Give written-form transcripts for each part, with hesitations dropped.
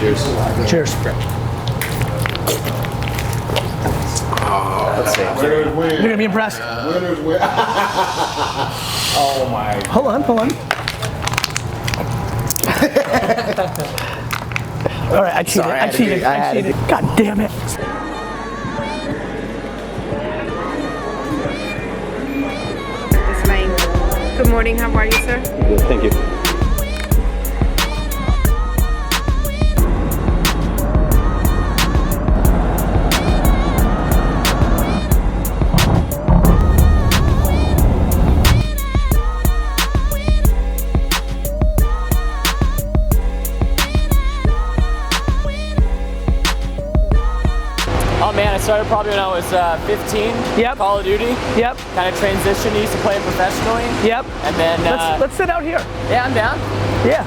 Cheers. Cheers. Let's see. Winners win. You're gonna be impressed. Winners win. Oh my. Hold on. All right, I cheated. Sorry, I cheated. God damn it. It's Lane. Good morning. How are you, sir? Good, thank you. Oh man, I started probably when I was 15. Yep. Call of Duty. Yep. Kind of transitioned, used to play professionally. Yep. And then Let's sit out here. yeah, I'm down. Yeah.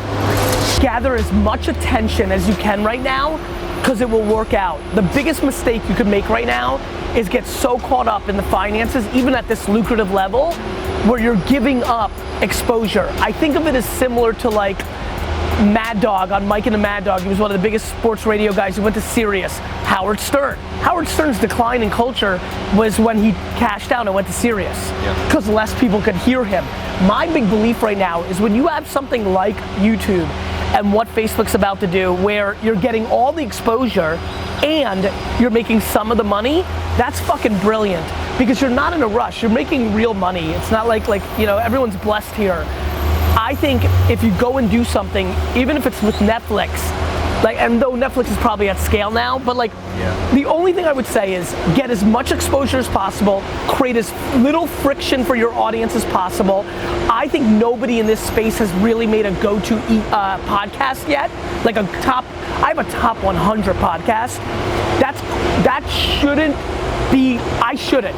Gather as much attention as you can right now, because it will work out. The biggest mistake you could make right now is get so caught up in the finances, even at this lucrative level, where you're giving up exposure. I think of it as similar to like Mad Dog on Mike and the Mad Dog. He was one of the biggest sports radio guys who went to Sirius. Howard Stern. Howard Stern's decline in culture was when he cashed out and went to Sirius, because less people could hear him. My big belief right now is when you have something like YouTube and what Facebook's about to do, where you're getting all the exposure and you're making some of the money, that's fucking brilliant, because you're not in a rush. You're making real money. It's not like you know, everyone's blessed here. I think if you go and do something, even if it's with Netflix, like, and though Netflix is probably at scale now, but like, the only thing I would say is get as much exposure as possible, create as little friction for your audience as possible. I think nobody in this space has really made a go-to podcast yet. Like I have a top 100 podcast. That shouldn't be, I shouldn't.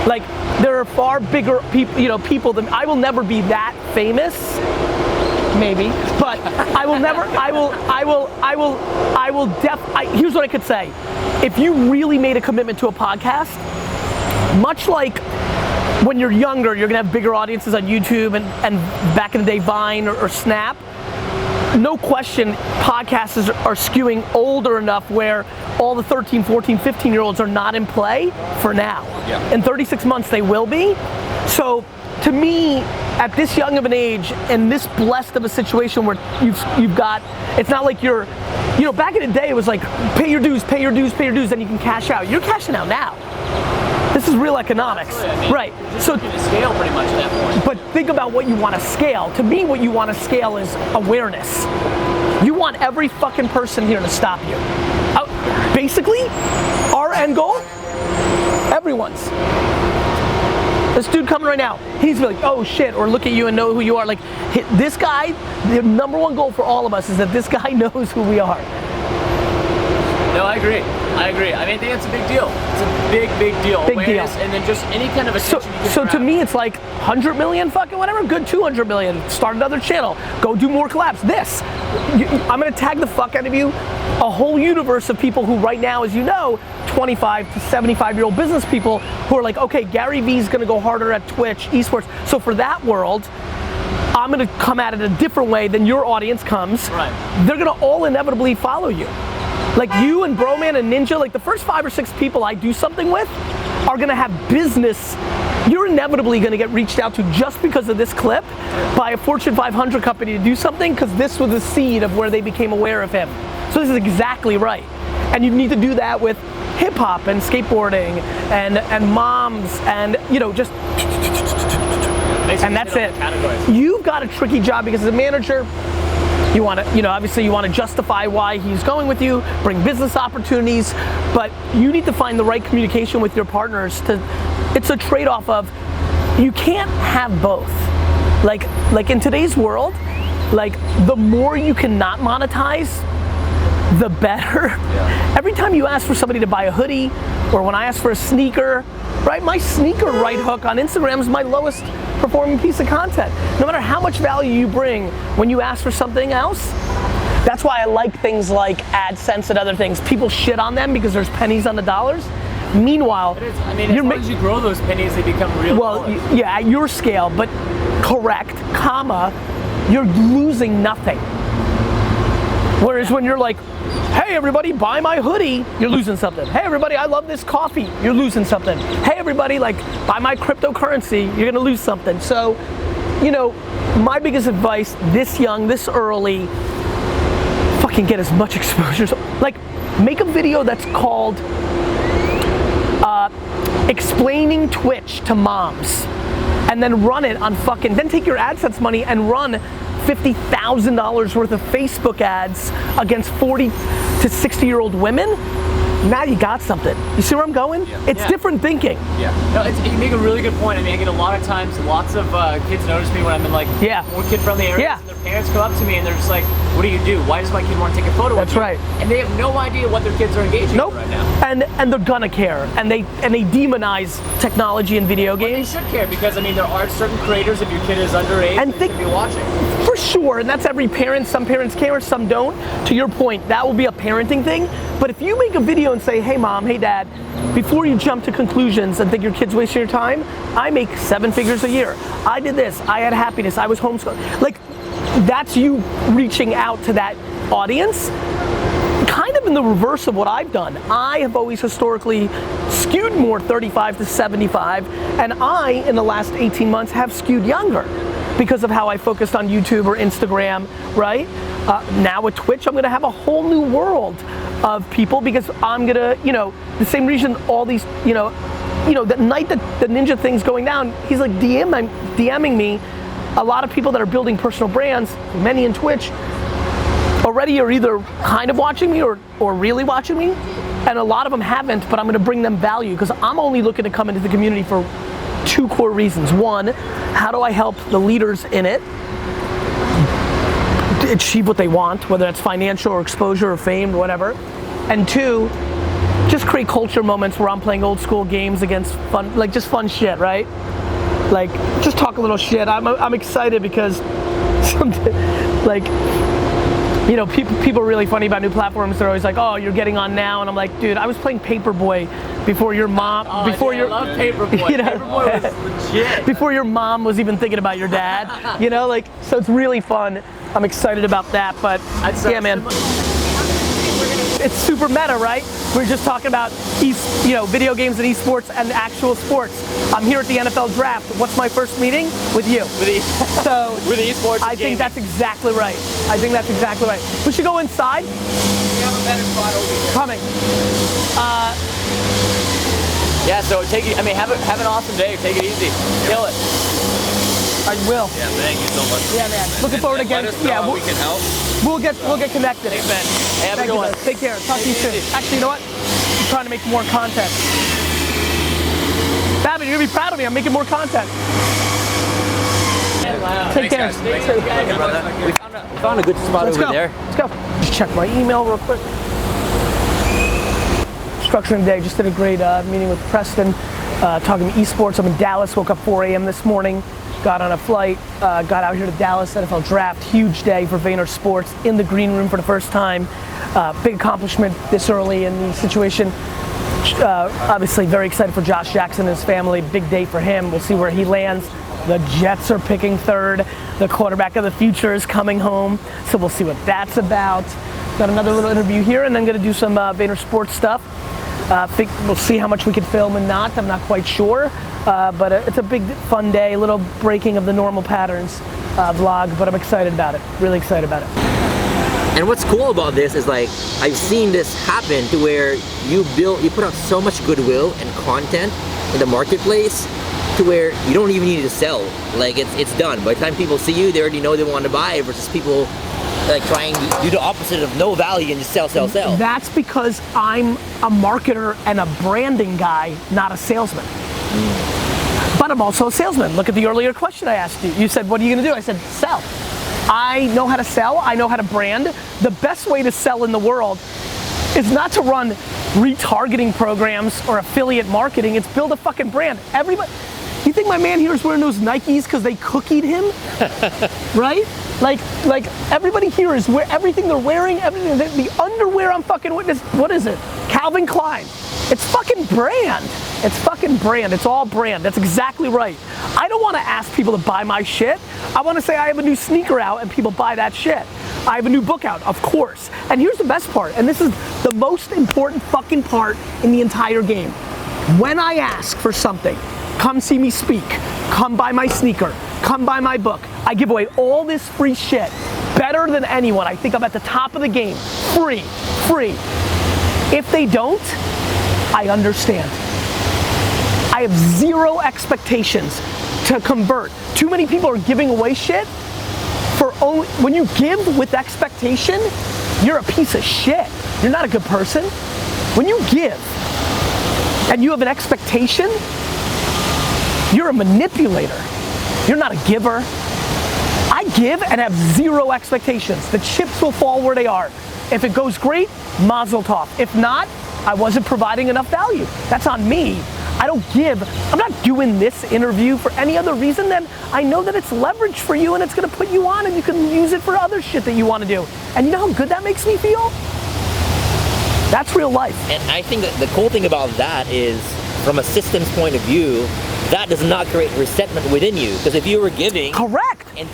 Like, there are far bigger people than, I will never be that famous, maybe, but here's what I could say. If you really made a commitment to a podcast, much like when you're younger, you're gonna have bigger audiences on YouTube and back in the day Vine or Snap, no question, podcasts are skewing older enough where all the 13, 14, 15-year-olds are not in play for now. Yeah. In 36 months, they will be. So, to me, at this young of an age, and this blessed of a situation where you've got, it's not like you're, you know, back in the day, it was like, pay your dues, then you can cash out. You're cashing out now. This is real economics, right? So you can scale pretty much at that point. But think about what you want to scale. To me, what you want to scale is awareness. You want every fucking person here to stop you. Basically, our end goal, everyone's. This dude coming right now, he's like, oh shit, or look at you and know who you are. Like, this guy, the number one goal for all of us is that this guy knows who we are. No, I agree. I mean, I think it's a big deal. It's a big deal. Big Awareness, deal. and then just any kind of attention you So can to grab. me, it's like 100 million, fucking whatever, good 200 million. Start another channel. Go do more collabs. I'm gonna tag the fuck out of you. A whole universe of people who right now, as you know, 25 to 75-year-old business people who are like, okay, GaryVee's gonna go harder at Twitch, esports. So for that world, I'm gonna come at it a different way than your audience comes. Right. They're gonna all inevitably follow you. Like you and Broman and Ninja, like the first 5 or 6 people I do something with are gonna have business. You're inevitably gonna get reached out to just because of this clip by a Fortune 500 company to do something, because this was the seed of where they became aware of him. So this is exactly right. And you need to do that with hip hop and skateboarding and moms and, you know, just, and that's it. You've got a tricky job because as a manager, you want to, you know, obviously you want to justify why he's going with you, bring business opportunities, but you need to find the right communication with your partners it's a trade-off of, you can't have both. Like in today's world, like the more you can not monetize, the better. Yeah. Every time you ask for somebody to buy a hoodie, or when I ask for a sneaker, right? My sneaker right hook on Instagram is my lowest performing piece of content. No matter how much value you bring when you ask for something else, that's why I like things like AdSense and other things. People shit on them because there's pennies on the dollars. Meanwhile, I mean, as long as you grow those pennies, they become real. Well, yeah, at your scale, but correct, comma, you're losing nothing. Whereas when you're like, hey everybody, buy my hoodie, you're losing something. Hey everybody, I love this coffee, you're losing something. Hey everybody, like, buy my cryptocurrency, you're gonna lose something. So, you know, my biggest advice, this young, this early, fucking get as much exposure. Like, make a video that's called explaining Twitch to moms, and then run it on fucking, then take your AdSense money and run $50,000 worth of Facebook ads against 40 to 60-year-old women. Now you got something. You see where I'm going? Yeah. It's different thinking. Yeah. No, you make a really good point. I mean, I get a lot of times, lots of kids notice me when I'm in like more kid-friendly areas, and their parents come up to me and they're just like, "What do you do? Why does my kid want to take a photo?" That's right. And they have no idea what their kids are engaging with right now. And they're gonna care, and they demonize technology and video games. Well, they should care, because I mean, there are certain creators, if your kid is underage, and they should be watching. For sure, and that's every parent. Some parents care, some don't. To your point, that will be a parenting thing. But if you make a video and say, hey mom, hey dad, before you jump to conclusions and think your kid's wasting your time, I make 7 figures a year. I did this, I had happiness, I was homeschooled. Like, that's you reaching out to that audience. Kind of in the reverse of what I've done. I have always historically skewed more 35 to 75, and I, in the last 18 months, have skewed younger because of how I focused on YouTube or Instagram, right? Now with Twitch, I'm gonna have a whole new world of people, because I'm gonna, you know, the same reason all these, you know, the night that the Ninja thing's going down, he's like DMing me. A lot of people that are building personal brands, many in Twitch, already are either kind of watching me or really watching me, and a lot of them haven't, but I'm gonna bring them value, because I'm only looking to come into the community for 2 core reasons. One, how do I help the leaders in it achieve what they want, whether that's financial or exposure or fame or whatever. And 2, just create culture moments where I'm playing old school games against fun, like just fun shit, right? Like, just talk a little shit. I'm excited because, like, you know, people are really funny about new platforms. They're always like, oh, you're getting on now. And I'm like, dude, I was playing Paperboy before your mom, I love Paperboy. You know, Paperboy was legit. Before your mom was even thinking about your dad. You know, like, so it's really fun. I'm excited about that, but yeah, man. It's super meta, right? We're just talking about video games and esports and actual sports. I'm here at the NFL draft. What's my first meeting? With you. So with esports. I think that's exactly right. I think that's exactly right. We should go inside. We have a better spot over here. Coming. Yeah, so have an awesome day. Take it easy. Kill it. I will. Yeah, thank you so much. Yeah, man. Looking forward to getting. Yeah, we can help. We'll get connected. Thanks, man. Hey, have a good one. Take care. Talk to you soon. Actually, you know what? I'm trying to make more content. Babin, you're gonna be proud of me. I'm making more content. Take care. We found a good spot over there. Let's go. Just check my email real quick. Structuring the day. Just did a great meeting with Preston, talking esports. I'm in Dallas. Woke up 4 a.m. this morning. Got on a flight, got out here to Dallas, NFL draft, huge day for Vayner Sports, in the green room for the first time. Big accomplishment this early in the situation. Obviously very excited for Josh Jackson and his family, big day for him. We'll see where he lands. The Jets are picking 3rd. The quarterback of the future is coming home, so we'll see what that's about. Got another little interview here, and then gonna do some Vayner Sports stuff. We'll see how much we can film and not, I'm not quite sure. But it's a big fun day, a little breaking of the normal patterns vlog, but I'm excited about it, really excited about it. And what's cool about this is, like, I've seen this happen to where you put out so much goodwill and content in the marketplace to where you don't even need to sell. Like, it's done. By the time people see you, they already know they want to buy, versus people like trying to do the opposite of no value and just sell. That's because I'm a marketer and a branding guy, not a salesman. But I'm also a salesman. Look at the earlier question I asked you. You said, what are you gonna do? I said, sell. I know how to sell, I know how to brand. The best way to sell in the world is not to run retargeting programs or affiliate marketing, it's build a fucking brand. Everybody, you think my man here is wearing those Nikes because they cookied him? Right? Like everybody here is everything they're wearing, everything, the underwear I'm fucking witness, what is it? Calvin Klein. It's fucking brand. It's fucking brand. It's all brand. That's exactly right. I don't want to ask people to buy my shit. I want to say I have a new sneaker out and people buy that shit. I have a new book out, of course. And here's the best part, and this is the most important fucking part in the entire game. When I ask for something, come see me speak, come buy my sneaker, come buy my book, I give away all this free shit, better than anyone. I think I'm at the top of the game. Free. If they don't, I understand. I have zero expectations to convert. Too many people are giving away shit for only, when you give with expectation, you're a piece of shit. You're not a good person. When you give and you have an expectation, you're a manipulator. You're not a giver. I give and have zero expectations. The chips will fall where they are. If it goes great, mazel tov. If not, I wasn't providing enough value. That's on me. I don't give. I'm not doing this interview for any other reason than I know that it's leverage for you and it's gonna put you on and you can use it for other shit that you wanna do. And you know how good that makes me feel? That's real life. And I think that the cool thing about that is, from a systems point of view, that does not create resentment within you. Because if you were giving, correct, and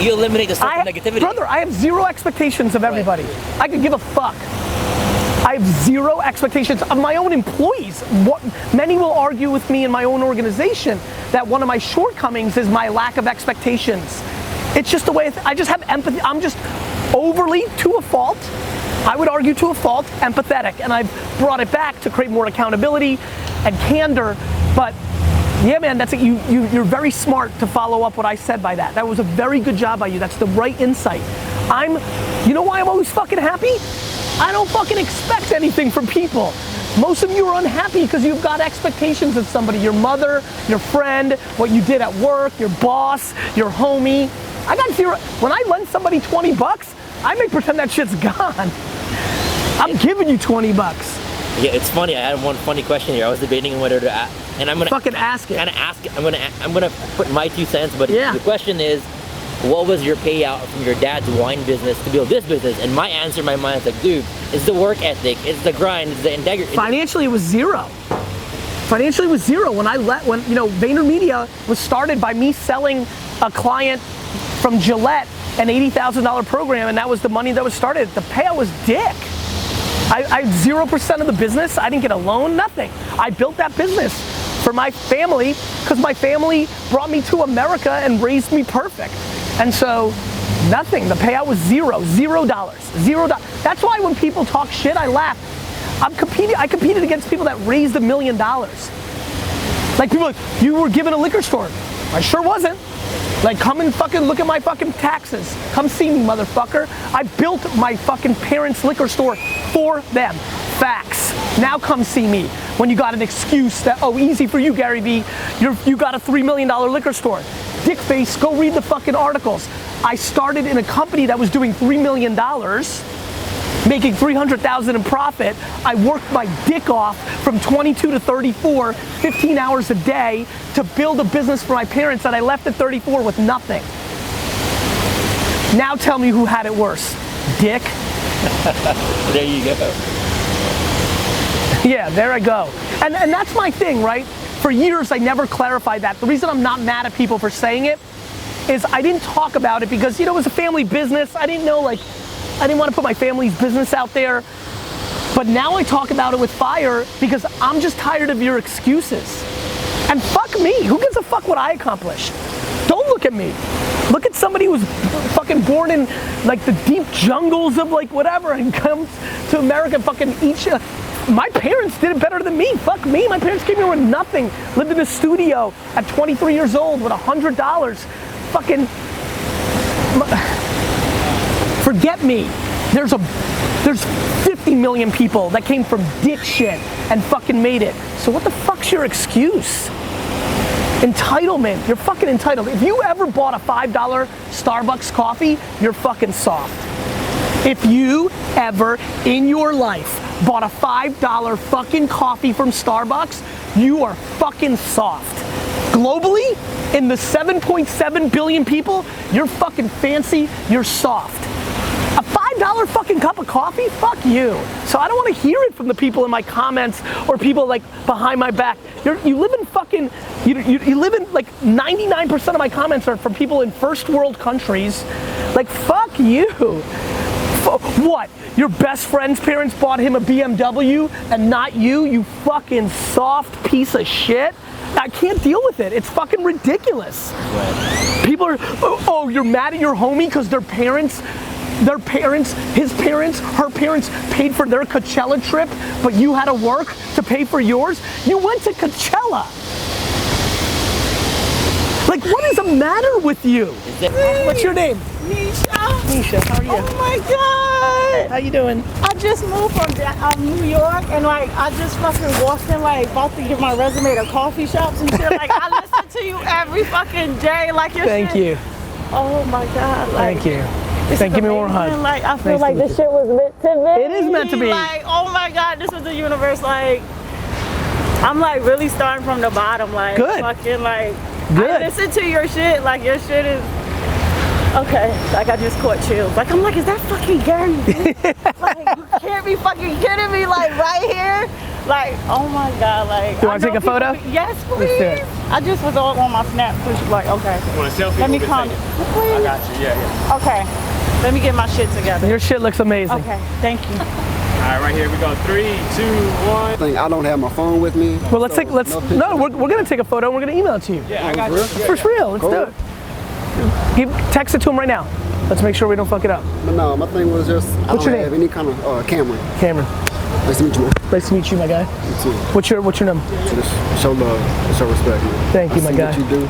you eliminate the source of negativity. Brother, I have zero expectations of everybody. Right. I could give a fuck. I have zero expectations of my own employees. Many will argue with me in my own organization that one of my shortcomings is my lack of expectations. It's just the way I just have empathy. I'm just overly, to a fault, I would argue to a fault, empathetic. And I've brought it back to create more accountability and candor. But yeah, man, that's it. You're very smart to follow up what I said by that. That was a very good job by you. That's the right insight. You know why I'm always fucking happy? I don't fucking expect anything from people. Most of you are unhappy because you've got expectations of somebody, your mother, your friend, what you did at work, your boss, your homie. I got zero. When I lend somebody 20 bucks, I may pretend that shit's gone. I'm giving you 20 bucks. Yeah, it's funny. I had one funny question here. I was debating on whether to ask, and I'm gonna fucking ask it. I'm gonna put my 2 cents. But the question is, what was your payout from your dad's wine business to build this business? And my answer in my mind is like, dude, it's the work ethic, it's the grind, it's the integrity. Financially, it was zero. Financially, it was zero. When VaynerMedia was started by me selling a client from Gillette an $80,000 program, and that was the money that was started. The payout was dick. I had 0% of the business. I didn't get a loan, nothing. I built that business for my family because my family brought me to America and raised me perfect. And so, nothing. The payout was $0. $0. That's why when people talk shit, I laugh. I competed against people that raised $1 million. Like people like, you were given a liquor store. I sure wasn't. Like, come and fucking look at my fucking taxes. Come see me, motherfucker. I built my fucking parents' liquor store for them. Facts. Now come see me. When you got an excuse that, oh, easy for you, GaryVee. You got a $3 million liquor store. Dickface, go read the fucking articles. I started in a company that was doing $3 million, making $300,000 in profit. I worked my dick off from 22 to 34, 15 hours a day to build a business for my parents that I left at 34 with nothing. Now tell me who had it worse. Dick. There you go. Yeah, there I go. And that's my thing, right? For years, I never clarified that. The reason I'm not mad at people for saying it is I didn't talk about it because, it was a family business. I didn't want to put my family's business out there. But now I talk about it with fire because I'm just tired of your excuses. And fuck me, who gives a fuck what I accomplished? Don't look at me. Look at somebody who's fucking born in like the deep jungles of like whatever and comes to America and fucking eats. My parents did it better than me. Fuck me, my parents came here with nothing. Lived in a studio at 23 years old with $100. Fucking, forget me. There's 50 million people that came from dick shit and fucking made it. So what the fuck's your excuse? Entitlement, you're fucking entitled. If you ever bought a $5 Starbucks coffee, you're fucking soft. If you ever in your life bought a $5 fucking coffee from Starbucks, you are fucking soft. Globally, in the 7.7 billion people, you're fucking fancy, you're soft. A $5 fucking cup of coffee? Fuck you. So I don't want to hear it from the people in my comments or people like behind my back. You live in fucking, you live in, like 99% of my comments are from people in first world countries. Like, fuck you. What? Your best friend's parents bought him a BMW and not you, you fucking soft piece of shit? I can't deal with it. It's fucking ridiculous. Right. People are, oh, you're mad at your homie because their parents, his parents, her parents paid for their Coachella trip, but you had to work to pay for yours? You went to Coachella. Like, what is the matter with you? What's your name? Nisha. Nisha, how are you? Oh my God. How you doing? I just moved from New York, and like I just fucking walked in, like about to give my resume to coffee shops and shit. Like I listen to you every fucking day. Like your Thank shit. you. Oh my God. Like, thank you. Thank you. Give me more hug. Like I feel Nice like this shit was meant to be. It is meant to be. Like oh my God, this was the universe. Like I'm like really starting from the bottom. Like good. Fucking like. Good. I listen to your shit. Like your shit is. Okay, like I just caught chills. Like I'm like, is that fucking GaryVee? Like you can't be fucking kidding me. Like right here. Like oh my God. Like. You want to take a photo? Yes, please. Let's do it. I just was all on my snap. Like okay. Want a selfie? Let me come. I got you. Yeah. Okay. Let me get my shit together. Your shit looks amazing. Okay. Thank you. All right, right here we go. 3, 2, 1. I don't have my phone with me. Well, let's take. We're gonna take a photo and we're gonna email it to you. Yeah, I got you. For real. Let's do it. Text it to him right now. Let's make sure we don't fuck it up. But no, my thing was just I What's don't your have name? any kind of Cameron. Cameron. Nice to meet you, man. Nice to meet you, my guy. You too. What's your name? So just show love, show respect, man. Thank you, I my see guy. what you do.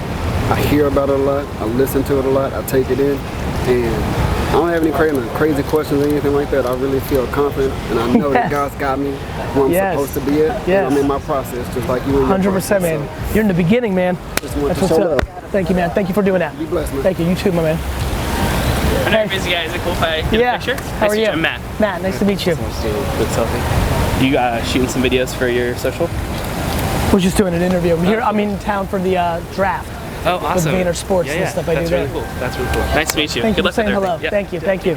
I hear about it a lot. I listen to it a lot. I take it in, and I don't have any crazy questions or anything like that. I really feel confident, and I know that God's got me where I'm supposed to be at. Yes. I'm in my process, just like you. 100%, man. So You're in the beginning, man. just want That's to what's show up. love. Thank you, man. Thank you for doing that. Be blessed, man. Thank you. You too, my man. My name is guys. Is it cool if I get a picture? How are you? I'm Matt. Matt, nice to meet you. Let's do a quick selfie. You shooting some videos for your social? We're just doing an interview. I'm in town for the draft. Oh, awesome. With Vayner Sports and stuff I do there. That's really cool. That's really cool. Nice to meet you. Thank Good you for luck saying with hello. everything. Thank you. Thank you.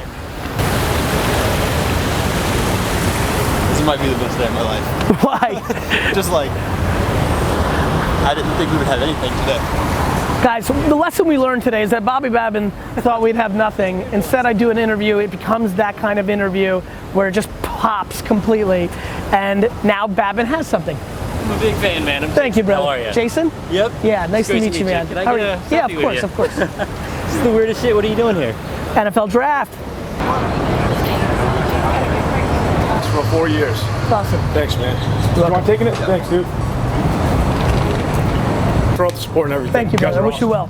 This might be the best day of my life. Why? Just like, I didn't think we would have anything today. Guys, the lesson we learned today is that Bobby Babin thought we'd have nothing. Instead, I do an interview. It becomes that kind of interview where it just pops completely. And now Babin has something. I'm a big fan, man. Thank you, brother. How are you? Jason? Yep. Yeah, nice to Great meet you, man. Can I How are get you? a Yeah, selfie of course, with you? of course. This is the weirdest shit. What are you doing here? NFL draft. For 4 years. It's awesome. Thanks, man. You want taking it? Thanks, dude. For all the support and everything. Thank you, brother. I wish you well.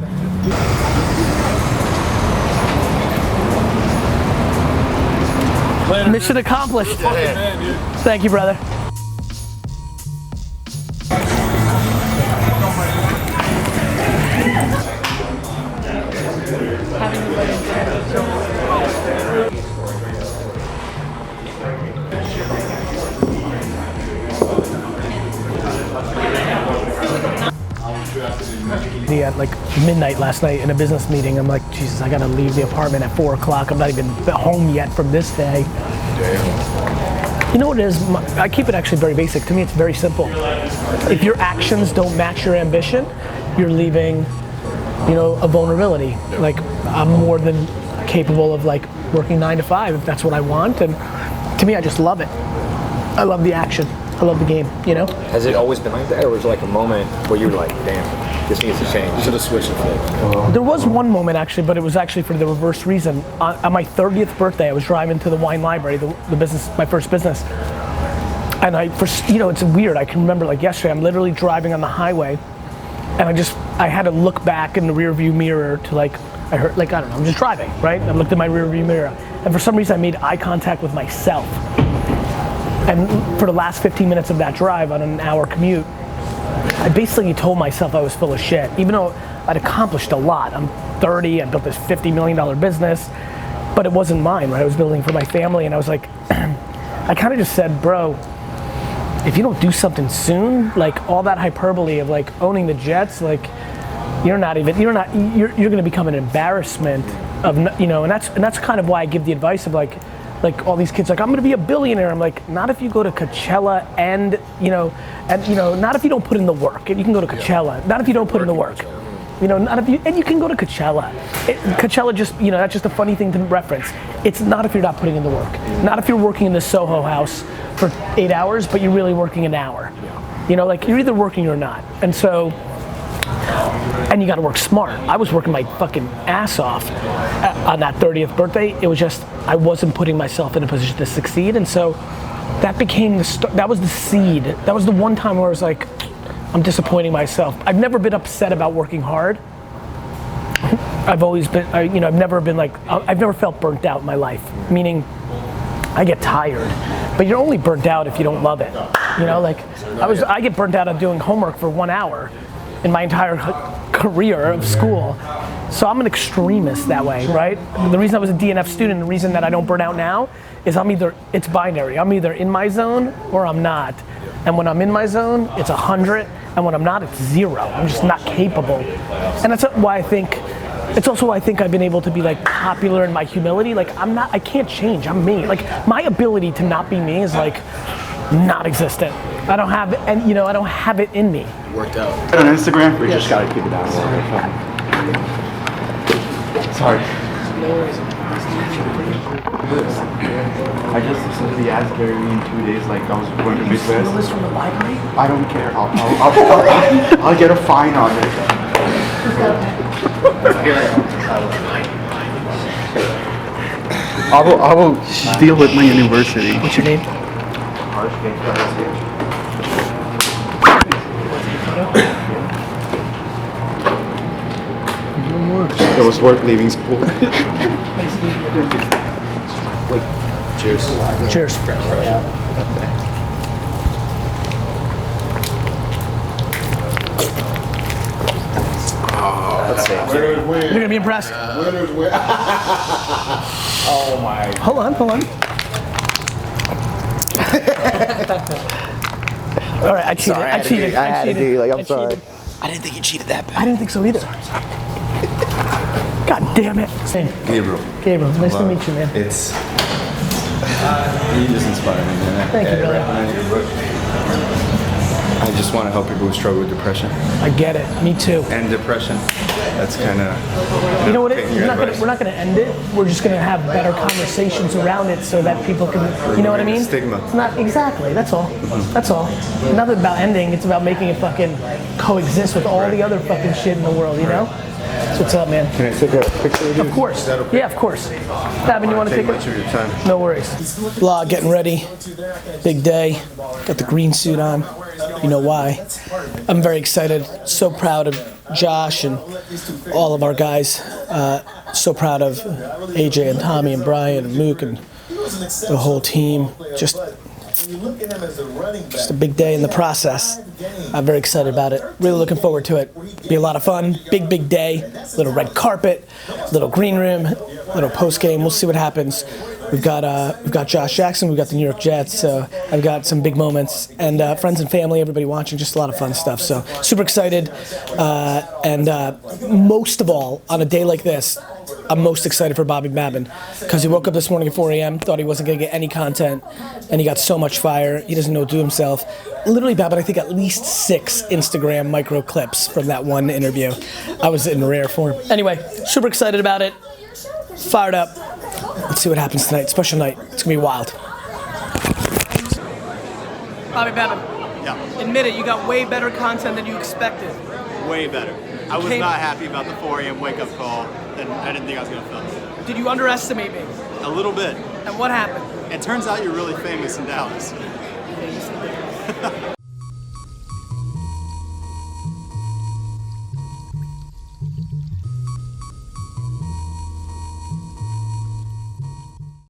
Later, Mission accomplished. man, dude. Thank you, brother. At like midnight last night in a business meeting, I'm like, Jesus, I gotta leave the apartment at 4 o'clock. I'm not even home yet from this day. You know what it is? I keep it actually very basic. To me, it's very simple. If your actions don't match your ambition, you're leaving, a vulnerability. Like, I'm more than capable of like working 9 to 5 if that's what I want. And to me, I just love it. I love the action. I love the game, Has it always been like that, or was there like a moment where you were like, damn, this needs to change? You should have switched it. There was one moment actually, but it was actually for the reverse reason. On my 30th birthday, I was driving to the wine library, the business, my first business. And it's weird. I can remember like yesterday, I'm literally driving on the highway, and I had to look back in the rear view mirror to I don't know, I'm just driving, right? I looked in my rear view mirror, and for some reason I made eye contact with myself. And for the last 15 minutes of that drive on an hour commute, I basically told myself I was full of shit, even though I'd accomplished a lot. I'm 30, I built this $50 million business, but it wasn't mine, right? I was building for my family, and I was like, I kind of just said, bro, if you don't do something soon, like all that hyperbole of like owning the Jets, like you're gonna become an embarrassment of, and that's kind of why I give the advice of like, like all these kids like, I'm gonna be a billionaire. I'm like, not if you go to Coachella and not if you don't put in the work. And you can go to Coachella, not if you don't put in the work. Not if you, and you can go to Coachella. Coachella just, that's just a funny thing to reference. It's not if you're not putting in the work. Not if you're working in the Soho house for 8 hours, but you're really working an hour. Like you're either working or not. And so, and you gotta work smart. I was working my fucking ass off on that 30th birthday. It was just, I wasn't putting myself in a position to succeed. And so that became that was the seed. That was the one time where I was like, I'm disappointing myself. I've never been upset about working hard. I've always been, I've never been like, I've never felt burnt out in my life. Meaning, I get tired, but you're only burnt out if you don't love it. I get burnt out on doing homework for 1 hour in my entire career of school. So I'm an extremist that way, right? The reason I was a DNF student, the reason that I don't burn out now is it's binary. I'm either in my zone or I'm not. And when I'm in my zone, it's 100, and when I'm not, it's 0. I'm just not capable. And that's why I think, it's also why I think I've been able to be like popular in my humility. Like I can't change, I'm me. Like my ability to not be me is like non-existent. I don't have it, and I don't have it in me. Worked out. On Instagram, we just gotta keep it down a little bit. Sorry. No worries. I just listened to the ads GaryVee in 2 days, like I was going to Midwest. You this from the library? I don't care. I'll get a fine on it. I will deal with my university. What's your name? It was worth leaving school. Cheers. Cheers. You're gonna be impressed. Oh my. Hold on. All right, I cheated. Sorry, I cheated. I had to do. Like, I'm sorry. Cheated. I didn't think you cheated that bad. I didn't think so either. God damn it. Gabriel. Nice to meet you, man. It's you just inspire me, man. Thank you, brother. I recognize your book. I just want to help people who struggle with depression. I get it. Me too. And depression. That's kind of. You know what? We're not going to end it. We're just going to have better conversations around it so that people can. You know what I mean? Stigma. It's not exactly. That's all. That's all. Nothing about ending. It's about making it fucking coexist with all the other fucking shit in the world. You know? That's what's up, man. Can I take a picture with you? Of course. Okay? Yeah, of course. Babin, you want to take much of your time? No worries. Vlog getting ready. Big day. Got the green suit on. You know why. I'm very excited. So proud of Josh and all of our guys. So proud of AJ and Tommy and Brian and Mook and the whole team. Just a big day in the process. I'm very excited about it. Really looking forward to it. Be a lot of fun. Big day. Little red carpet, little green room, little post game. We'll see what happens. We've got Josh Jackson. We've got the New York Jets. So I've got some big moments and friends and family, everybody watching. Just a lot of fun stuff. So super excited. And most of all, on a day like this, I'm most excited for Bobby Babin because he woke up this morning at 4 a.m., thought he wasn't going to get any content, and he got so much fire. He doesn't know what to do himself. Literally, Babin, I think at least 6 Instagram micro clips from that one interview. I was in rare form. Anyway, super excited about it. Fired up. Let's see what happens tonight. Special night. It's going to be wild. Bobby Babin. Yeah. Admit it, you got way better content than you expected. Way better. I was not happy about the 4 a.m. wake-up call, and I didn't think I was going to film. Did you underestimate me? A little bit. And what happened? It turns out you're really famous in Dallas.